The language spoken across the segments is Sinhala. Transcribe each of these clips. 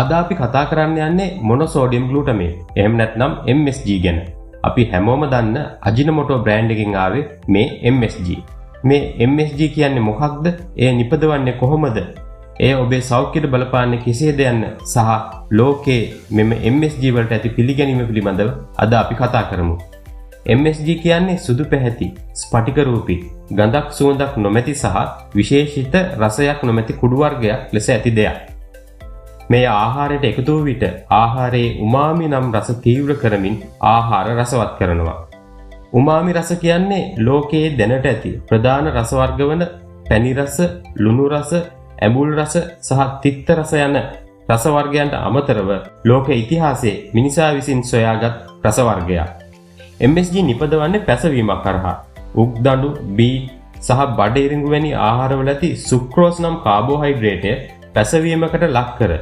අද අපි කතා කරන්න යන්නේ මොනෝසෝඩියම් ග්ලූටමේට් එහෙම නැත්නම් MSG ගැන. අපි හැමෝම දන්න අජිනමොටෝ බ්‍රෑන්ඩ් එකකින් ආවේ මේ MSG. මේ MSG කියන්නේ මොකක්ද? එය නිපදවන්නේ කොහොමද? එය ඔබේ සෞඛ්‍යයට බලපාන්නේ කෙසේද යන්න සහ ලෝකයේ මෙම MSG වලට ඇති පිළිගැනීම පිළිබඳව අද අපි කතා කරමු. MSG කියන්නේ සුදු පැහැති, ස්ෆටික රූපී, ගඳක් සුවඳක් නොමැති සහ විශේෂිත රසයක් නොමැති කුඩු වර්ගයක් ලෙස ඇති දෙයක්. මේ ආහාරයට එකතු වූ විට ආහාරයේ උමාමි නම් රස තීව්‍ර කරමින් ආහාර රසවත් කරනවා. උමාමි රස කියන්නේ ලෝකයේ දැනට ඇති ප්‍රධාන රස වර්ග වන පැණි රස, ලුණු රස, ඇඹුල් රස සහ තිත්ත රස යන රස වර්ගයන්ට අමතරව ලෝක ඉතිහාසයේ මිනිසා විසින් සොයාගත් රස වර්ගයක්. MSG නිපදවන්නේ පැසවීමක් කරහා. උක්දඬු, බීට් සහ බඩ ඉරිඟු වැනි ආහාරවල ඇති සුක්‍රෝස් නම් කාබෝහයිඩ්‍රේටය පැසවීමකට ලක් කර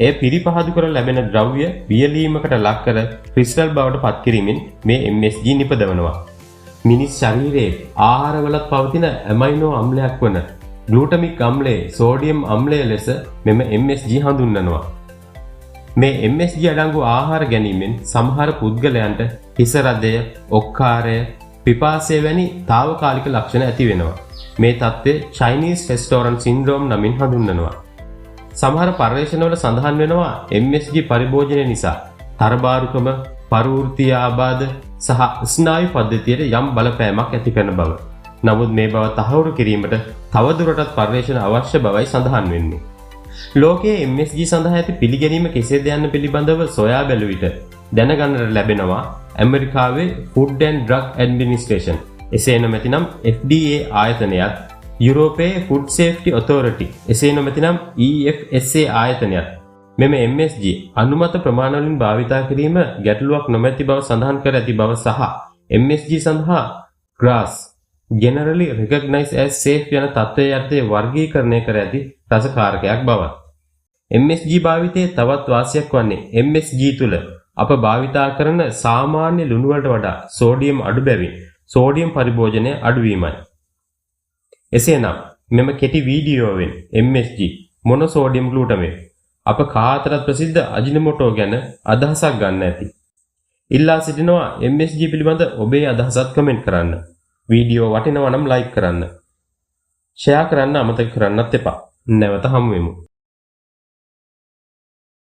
එය පිරිපහදු කර ලැබෙන ද්‍රව්‍ය වියලීමකට ලක් කර ක්‍රිස්ටල් බවට පත් කිරීමෙන් මේ MSG නිපදවනවා. මිනිස් ශරීරයේ ආහාරවලත් පවතින ඇමයිනෝ අම්ලයක් වන ග්ලූටමික් අම්ලයේ සෝඩියම් අම්ලය ලෙස මෙම MSG හඳුන්වනවා. මේ MSG අඩංගු ආහාර ගැනීමෙන් සමහර පුද්ගලයන්ට හිස රදය, ඔක්කාරය, පිපාසය වැනි తాවකාලික ලක්ෂණ ඇති වෙනවා. මේ තත්ත්වය චයිනීස් රෙස්ටෝරන්ට් සින්ඩ්‍රෝම් නමින් හඳුන්වනවා. සමහර පර්යේෂණවල සඳහන් වෙනවා MSG පරිභෝජනය නිසා තරබාරුකම, පරවෘත්තීය ආබාධ සහ ස්නායු පද්ධතියට යම් බලපෑමක් ඇති කරන බව. නමුත් මේ බව තහවුරු කිරීමට තවදුරටත් පර්යේෂණ අවශ්‍ය බවයි සඳහන් වෙන්නේ. ලෝකයේ MSG සඳහා ඇති පිළිගැනීම කෙසේද යන්න පිළිබඳව සොයා බැලුව විට දැනගන්නට ලැබෙනවා ඇමරිකාවේ ෆුඩ් ඇන්ඩ් ඩ්‍රග් ඇඩ්මිනිස්ට්‍රේෂන් එසේ නොමැතිනම් FDA ආයතනයත්, යුරෝපයේ ෆුඩ් සේෆ්ටි ඔතොරිටි එසේ නොමැතිනම් EFSA ආයතනයත් මෙම MSG අනුමත ප්‍රමාණවලින් භාවිතා කිරීම ගැටලුවක් නොමැති බව සඳහන් කර ඇති බව සහ MSG සඳහා GRAS generally recognized as safe යන තත්ත්වයේ යටතේ වර්ගීකරණය කර ඇති රසකාරකයක් බවත්. MSG භාවිතයේ තවත් වාසියක් වන්නේ MSG තුල අප භාවිතා කරන සාමාන්‍ය ලුණු වලට වඩා සෝඩියම් අඩු බැවින් සෝඩියම් පරිභෝජනය අඩුවීමයි. එසේනම් මෙම කෙටි වීඩියෝවෙන් MSG මොනෝසෝඩියම් ග්ලූටමේට් අප කාතරත් ප්‍රසිද්ධ අජිනමොටෝ ගැන අදහසක් ගන්න ඇති. ඉල්ලා සිටිනවා MSG පිළිබඳ ඔබේ අදහසත් කමෙන්ට් කරන්න. වීඩියෝ වටිනවා නම් ලයික් කරන්න. ෂෙයා කරන්න අමතක කරන්නත් එපා. නැවත හමු වෙමු.